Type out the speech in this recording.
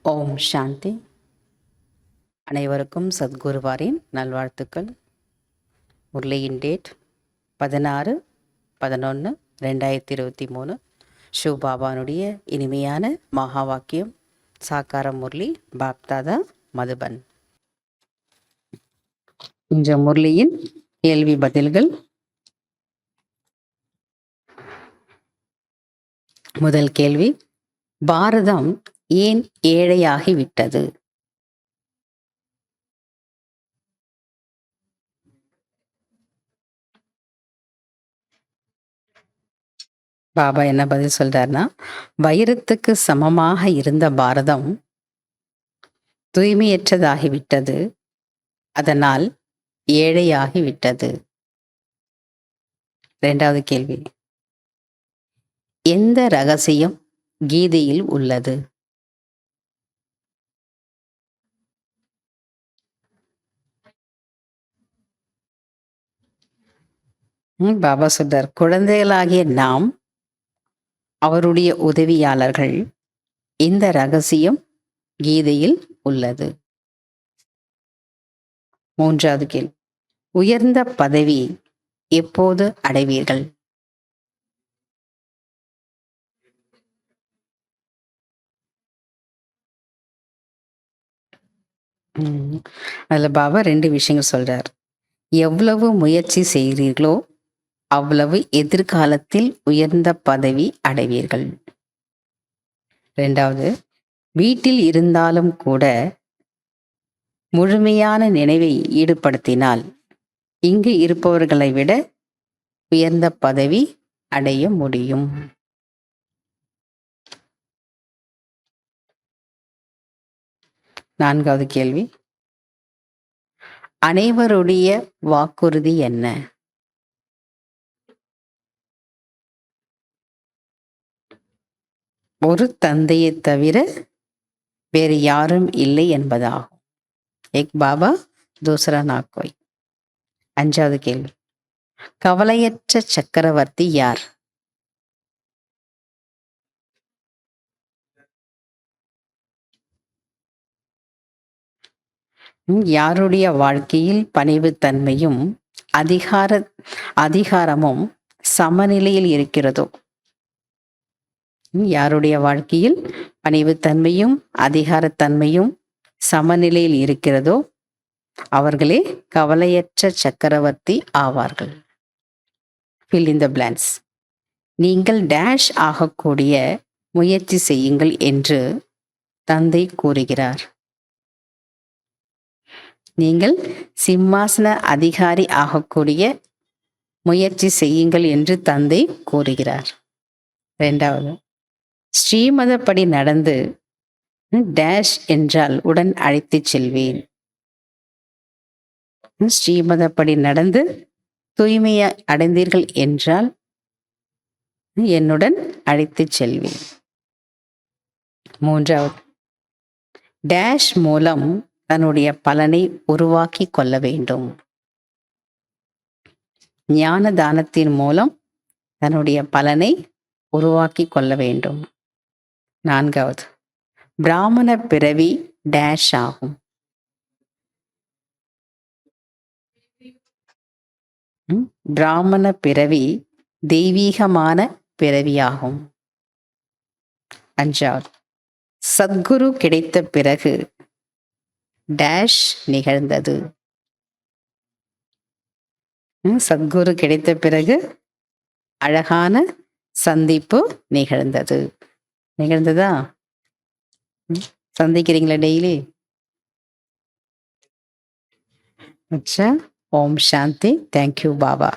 ஓம் சாந்தி. அனைவருக்கும் சத்குருவாரின் நல்வாழ்த்துக்கள். முரளியின் டேட் 16/11/2023. ஷிவ்பாபானுடைய இனிமையான மகா வாக்கியம். சாக்கார முரளி, பாப்தாதா, மதுபன். இந்த முரளியின் கேள்வி பதில்கள். முதல் கேள்வி: பாரதம் ஏன் ஏழையாகிவிட்டது? பாபா என்ன பதில் சொல்றாருன்னா, வைரத்துக்கு சமமாக இருந்த பாரதம் தூய்மையற்றதாகிவிட்டது, அதனால் ஏழையாகிவிட்டது. இரண்டாவது கேள்வி: எந்த ரகசியம் கீதையில் உள்ளது? பாபா சொல்றார், குழந்தைகளாகிய நாம் அவருடைய உதவியாளர்கள். இந்த ரகசியம் கீதையில் உள்ளது. மூன்றாவது கேள்வி: உயர்ந்த பதவி எப்போது அடைவீர்கள்? அதுல பாபா 2 விஷயங்கள் சொல்றார். எவ்வளவு முயற்சி செய்கிறீர்களோ அவ்வளவு எதிர்காலத்தில் உயர்ந்த பதவி அடைவீர்கள். இரண்டாவது, வீட்டில் இருந்தாலும் கூட முழுமையான நினைவை ஈடுபடுத்தினால் இங்கு இருப்பவர்களை விட உயர்ந்த பதவி அடைய முடியும். நான்காவது கேள்வி: அனைவருடைய வாக்குறுதி என்ன? ஒரு தந்தையை தவிர வேறு யாரும் இல்லை என்பதாகும். ஏக் பாபா தூசரா நாக்கோய். அஞ்சாவது கேள்வி: கவலையற்ற சக்கரவர்த்தி யார்? யாருடைய வாழ்க்கையில் பணிவுத்தன்மையும் அதிகாரமும் சமநிலையில் இருக்கிறதோ, யாருடைய வாழ்க்கையில் பணிவுத்தன்மையும் அதிகாரத்தன்மையும் சமநிலையில் இருக்கிறதோ அவர்களே கவலையற்ற சக்கரவர்த்தி ஆவார்கள். fill in the blanks. நீங்கள் டேஷ் ஆகக்கூடிய முயற்சி செய்யுங்கள் என்று தந்தை கூறுகிறார். நீங்கள் சிம்மாசன அதிகாரி ஆகக்கூடிய முயற்சி செய்யுங்கள் என்று தந்தை கூறுகிறார். இரண்டாவது, ஸ்ரீமதப்படி நடந்து டேஷ் என்றால் உடன் அழைத்து செல்வேன். ஸ்ரீமதப்படி நடந்து தூய்மையை அடைந்தீர்கள் என்றால் என்னுடன் அழைத்து செல்வேன். மூன்றாவது, டேஷ் மூலம் தன்னுடைய பலனை உருவாக்கி கொள்ள வேண்டும். ஞான தானத்தின் மூலம் தன்னுடைய பலனை உருவாக்கி கொள்ள வேண்டும். நான்காவது, பிராமண பிறவி டேஷ் ஆகும். பிராமண பிறவி தெய்வீகமான பிறவியாகும். அஞ்சாவது, சத்குரு கிடைத்த பிறகு டேஷ் நிகழ்ந்தது. சத்குரு கிடைத்த பிறகு அழகான சந்திப்பு நிகழ்ந்தது. நிகழ்ந்ததா? சந்திக்கிறீங்களா டெய்லி? அச்சா. ஓம் சாந்தி. தேங்க்யூ பாபா.